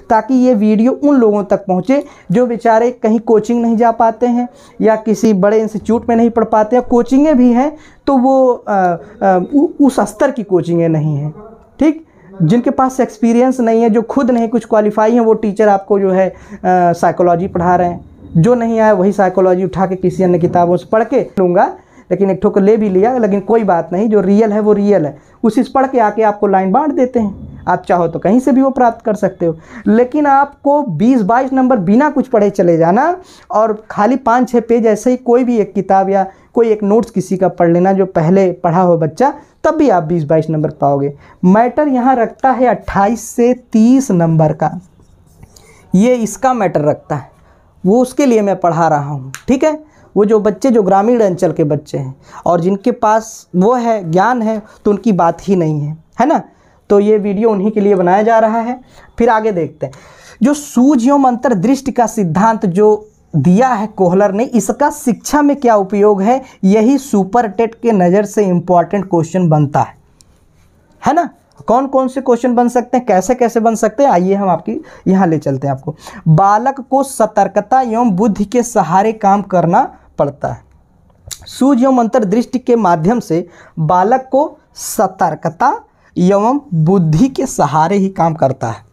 ताकि ये वीडियो उन लोगों तक पहुँचे जो बेचारे कहीं कोचिंग नहीं जा पाते हैं या किसी बड़े इंस्टीट्यूट में नहीं पढ़ पाते हैं। कोचिंगें भी हैं तो वो उस स्तर की कोचिंगें नहीं हैं, ठीक। जिनके पास एक्सपीरियंस नहीं है, जो खुद नहीं कुछ क्वालिफाई हैं, वो टीचर आपको जो है साइकोलॉजी पढ़ा रहे हैं। जो नहीं आया वही साइकोलॉजी उठा के किसी अन्य किताबों से पढ़ के लूँगा, लेकिन एक ठोकर ले भी लिया, लेकिन कोई बात नहीं, जो रियल है वो रियल है, उसी से पढ़ के आके आपको लाइन बांट देते हैं। आप चाहो तो कहीं से भी वो प्राप्त कर सकते हो, लेकिन आपको 20-22 नंबर बिना कुछ पढ़े चले जाना और खाली 5-6 पेज ऐसे ही कोई भी एक किताब या कोई एक नोट्स किसी का पढ़ लेना जो पहले पढ़ा हो बच्चा, तब भी आप 20-22 नंबर पाओगे। मैटर यहाँ रखता है 28 से 30 नंबर का, ये इसका मैटर रखता है, वो उसके लिए मैं पढ़ा रहा हूँ, ठीक है। वो जो बच्चे जो ग्रामीण अंचल के बच्चे हैं और जिनके पास वो है ज्ञान है तो उनकी बात ही नहीं है ना। तो ये वीडियो उन्हीं के लिए बनाया जा रहा है। फिर आगे देखते हैं, जो सूझ एवं अंतर्दृष्टि का सिद्धांत जो दिया है कोहलर ने, इसका शिक्षा में क्या उपयोग है, यही सुपर टेट के नज़र से इम्पॉर्टेंट क्वेश्चन बनता है ना। कौन कौन से क्वेश्चन बन सकते हैं, कैसे कैसे बन सकते हैं, आइए हम आपकी यहाँ ले चलते हैं आपको। बालक को सतर्कता एवं बुद्धि के सहारे काम करना पड़ता है। सूझ एवं अंतर्दृष्टि के माध्यम से बालक को सतर्कता एवं बुद्धि के सहारे ही काम करता है।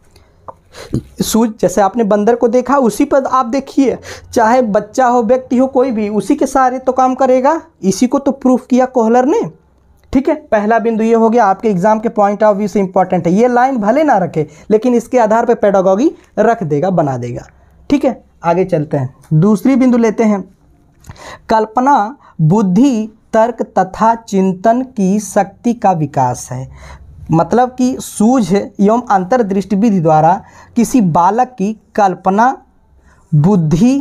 सूझ, जैसे आपने बंदर को देखा, उसी पर आप देखिए, चाहे बच्चा हो व्यक्ति हो कोई भी, उसी के सहारे तो काम करेगा। इसी को तो प्रूफ किया कोहलर ने, ठीक है। पहला बिंदु ये हो गया, आपके एग्जाम के पॉइंट ऑफ व्यू से इंपॉर्टेंट है। ये लाइन भले ना रखे लेकिन इसके आधार पर पेडागॉजी रख देगा, बना देगा, ठीक है। आगे चलते हैं, दूसरी बिंदु लेते हैं। कल्पना बुद्धि तर्क तथा चिंतन की शक्ति का विकास है। मतलब कि सूझ एवं अंतर्दृष्टि विधि द्वारा किसी बालक की कल्पना बुद्धि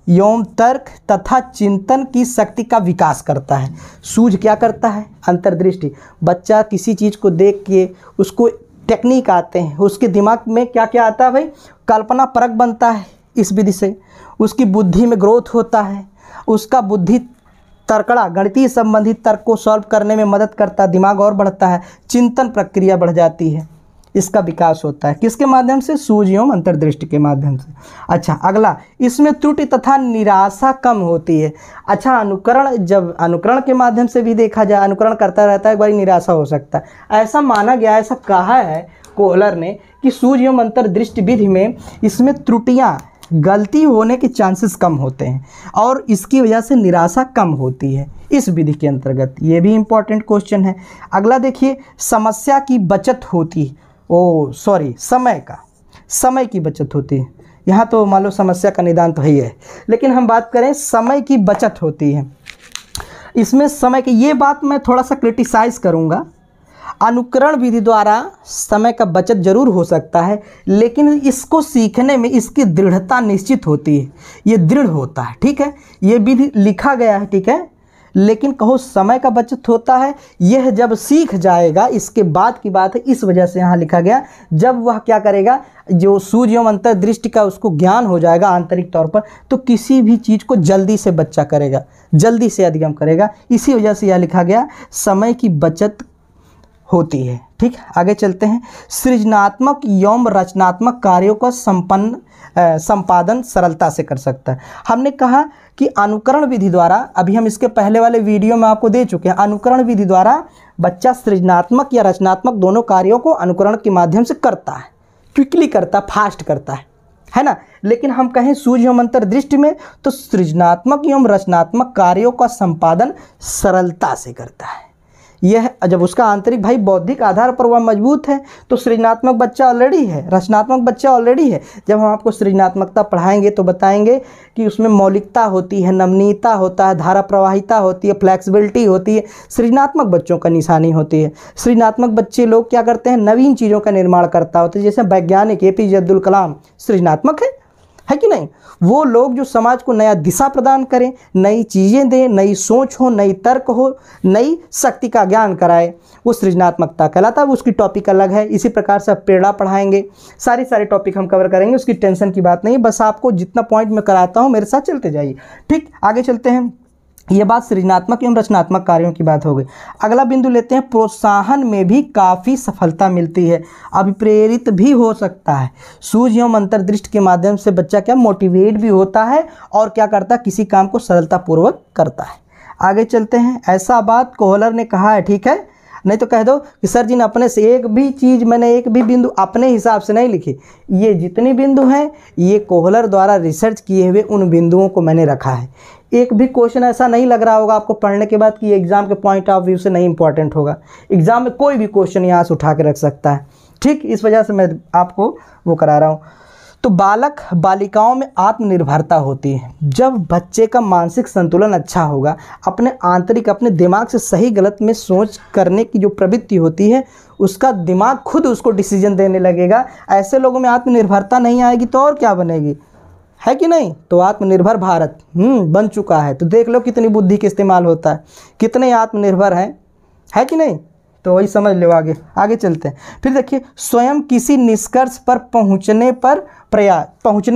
एवं तर्क तथा चिंतन की शक्ति का विकास करता है। सूझ क्या करता है, अंतर्दृष्टि, बच्चा किसी चीज़ को देख के उसको टेक्निक आते हैं, उसके दिमाग में क्या क्या आता है भाई, कल्पना परक बनता है इस विधि से, उसकी बुद्धि में ग्रोथ होता है, उसका बुद्धि तर्कड़ा गणितीय संबंधित तर्क को सॉल्व करने में मदद करता है, दिमाग और बढ़ता है, चिंतन प्रक्रिया बढ़ जाती है, इसका विकास होता है। किसके माध्यम से, सूझ एवं अंतर्दृष्टि के माध्यम से। अच्छा, अगला, इसमें त्रुटि तथा निराशा कम होती है। अच्छा, अनुकरण, जब अनुकरण के माध्यम से भी देखा जाए, अनुकरण करता रहता है, एक बार निराशा हो सकता है। ऐसा माना गया, ऐसा कहा है कोहलर ने कि सूझ एवं अंतर्दृष्टि विधि में इसमें त्रुटियाँ, गलती होने के चांसेस कम होते हैं और इसकी वजह से निराशा कम होती है इस विधि के अंतर्गत। ये भी इम्पॉर्टेंट क्वेश्चन है। अगला देखिए, समस्या की बचत होती है, समय की बचत होती है। यहाँ तो मान लो समस्या का निदान तो ही है, लेकिन हम बात करें समय की बचत होती है। इसमें समय की ये बात मैं थोड़ा सा क्रिटिसाइज़ करूँगा। अनुकरण विधि द्वारा समय का बचत जरूर हो सकता है, लेकिन इसको सीखने में इसकी दृढ़ता निश्चित होती है, ये दृढ़ होता है, ठीक है। ये विधि लिखा गया है, ठीक है, लेकिन कहो समय का बचत होता है, यह जब सीख जाएगा, इसके बाद की बात है, इस वजह से यहाँ लिखा गया। जब वह क्या करेगा, जो सूझ एवं अंतर्दृष्टि का उसको ज्ञान हो जाएगा आंतरिक तौर पर, तो किसी भी चीज़ को जल्दी से बच्चा करेगा, जल्दी से अधिगम करेगा। इसी वजह से यह लिखा गया, समय की बचत होती है, ठीक। आगे चलते हैं, सृजनात्मक एवं रचनात्मक कार्यों का संपादन सरलता से कर सकता है। हमने कहा कि अनुकरण विधि द्वारा, अभी हम इसके पहले वाले वीडियो में आपको दे चुके हैं, अनुकरण विधि द्वारा बच्चा सृजनात्मक या रचनात्मक दोनों कार्यों को अनुकरण के माध्यम से करता है, क्विकली करता, फास्ट करता है ना। लेकिन हम कहें सूझ एवं अंतर्दृष्टि में, तो सृजनात्मक एवं रचनात्मक कार्यों का संपादन सरलता से करता है। यह जब उसका आंतरिक भाई बौद्धिक आधार पर वह मजबूत है, तो सृजनात्मक बच्चा ऑलरेडी है, रचनात्मक बच्चा ऑलरेडी है। जब हम आपको सृजनात्मकता पढ़ाएंगे तो बताएंगे कि उसमें मौलिकता होती है, नमनीयता होता है, धारा प्रवाहिता होती है, फ्लेक्सिबिलिटी होती है, सृजनात्मक बच्चों का निशानी होती है। सृजनात्मक बच्चे लोग क्या करते हैं, नवीन चीज़ों का निर्माण करता होता है। जैसे वैज्ञानिक APJ अब्दुल कलाम सृजनात्मक है कि नहीं। वो लोग जो समाज को नया दिशा प्रदान करें, नई चीज़ें दें, नई सोच हो, नई तर्क हो, नई शक्ति का ज्ञान कराए, वो सृजनात्मकता कहलाता है। उसकी टॉपिक अलग है। इसी प्रकार से प्रेरणा पढ़ाएंगे, सारे टॉपिक हम कवर करेंगे, उसकी टेंशन की बात नहीं। बस आपको जितना पॉइंट मैं कराता हूँ मेरे साथ चलते जाइए, ठीक। आगे चलते हैं, ये बात सृजनात्मक एवं रचनात्मक कार्यों की बात हो गई। अगला बिंदु लेते हैं, प्रोत्साहन में भी काफ़ी सफलता मिलती है, अभिप्रेरित भी हो सकता है। सूझ एवं अंतर्दृष्टि के माध्यम से बच्चा क्या मोटिवेट भी होता है और क्या करता है, किसी काम को सरलतापूर्वक करता है। आगे चलते हैं, ऐसा बात कोहलर ने कहा है, ठीक है, नहीं तो कह दो कि सर जी ने अपने से एक भी चीज़, मैंने एक भी बिंदु अपने हिसाब से नहीं लिखी। ये जितने बिंदु हैं ये कोहलर द्वारा रिसर्च किए हुए उन बिंदुओं को मैंने रखा है। एक भी क्वेश्चन ऐसा नहीं लग रहा होगा आपको पढ़ने के बाद कि ये एग्ज़ाम के पॉइंट ऑफ व्यू से नहीं इंपॉर्टेंट होगा। एग्ज़ाम में कोई भी क्वेश्चन यहाँ से उठा के रख सकता है, ठीक, इस वजह से मैं आपको वो करा रहा हूँ। तो बालक बालिकाओं में आत्मनिर्भरता होती है जब बच्चे का मानसिक संतुलन अच्छा होगा, अपने आंतरिक, अपने दिमाग से सही गलत में सोच करने की जो प्रवृत्ति होती है, उसका दिमाग खुद उसको डिसीजन देने लगेगा। ऐसे लोगों में आत्मनिर्भरता नहीं आएगी तो और क्या बनेगी, है कि नहीं। तो आत्मनिर्भर भारत बन चुका है। तो देख लो कितनी बुद्धि का इस्तेमाल होता है, कितने आत्मनिर्भर हैं, है कि नहीं। तो वही समझ लो। आगे चलते हैं। फिर देखिए, स्वयं किसी निष्कर्ष पर पहुंचने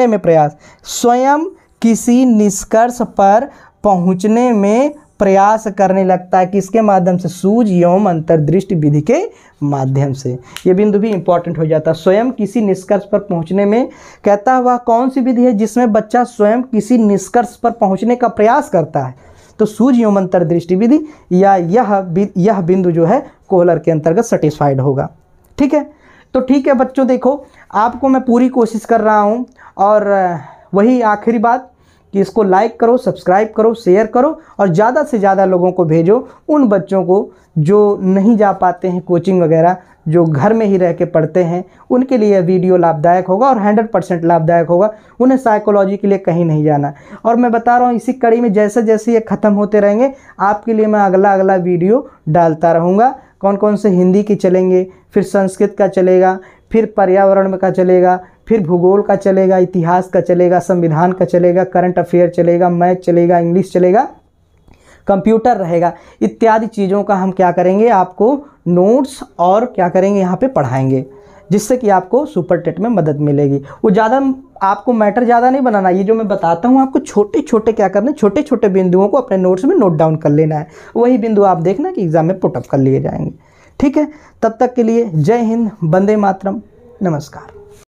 में प्रयास, स्वयं किसी निष्कर्ष पर पहुंचने में प्रयास करने लगता है, किसके माध्यम से, सूझ एवं अंतर्दृष्टि विधि के माध्यम से। ये बिंदु भी इंपॉर्टेंट हो जाता है। स्वयं किसी निष्कर्ष पर पहुंचने में, कहता है वह कौन सी विधि है जिसमें बच्चा स्वयं किसी निष्कर्ष पर पहुंचने का प्रयास करता है। तो सूझ एवं अंतर्दृष्टि विधि या यह बिंदु जो है कोहलर के अंतर्गत सेटिस्फाइड होगा, ठीक है। तो ठीक है बच्चों, देखो आपको मैं पूरी कोशिश कर रहा हूँ, और वही आखिरी बात कि इसको लाइक करो, सब्सक्राइब करो, शेयर करो, और ज़्यादा से ज़्यादा लोगों को भेजो, उन बच्चों को जो नहीं जा पाते हैं कोचिंग वगैरह, जो घर में ही रह के पढ़ते हैं, उनके लिए यह वीडियो लाभदायक होगा और 100% लाभदायक होगा। उन्हें साइकोलॉजी के लिए कहीं नहीं जाना। और मैं बता रहा हूँ इसी कड़ी में जैसे जैसे ये ख़त्म होते रहेंगे, आपके लिए मैं अगला वीडियो डालता रहूँगा। कौन कौन से हिंदी के चलेंगे, फिर संस्कृत का चलेगा, फिर पर्यावरण का चलेगा, फिर भूगोल का चलेगा, इतिहास का चलेगा, संविधान का चलेगा, करंट अफेयर चलेगा, मैथ चलेगा, इंग्लिश चलेगा, कंप्यूटर रहेगा, इत्यादि चीज़ों का हम क्या करेंगे, आपको नोट्स और क्या करेंगे यहाँ पे पढ़ाएंगे, जिससे कि आपको सुपर टेट में मदद मिलेगी। वो ज़्यादा आपको मैटर ज़्यादा नहीं बनाना, ये जो मैं बताता हूँ आपको छोटे छोटे क्या करना है, छोटे छोटे बिंदुओं को अपने नोट्स में नोट डाउन कर लेना है। वही बिंदु आप देखना कि एग्ज़ाम में पुटअप कर लिए जाएंगे, ठीक है। तब तक के लिए जय हिंद, वंदे मातरम, नमस्कार।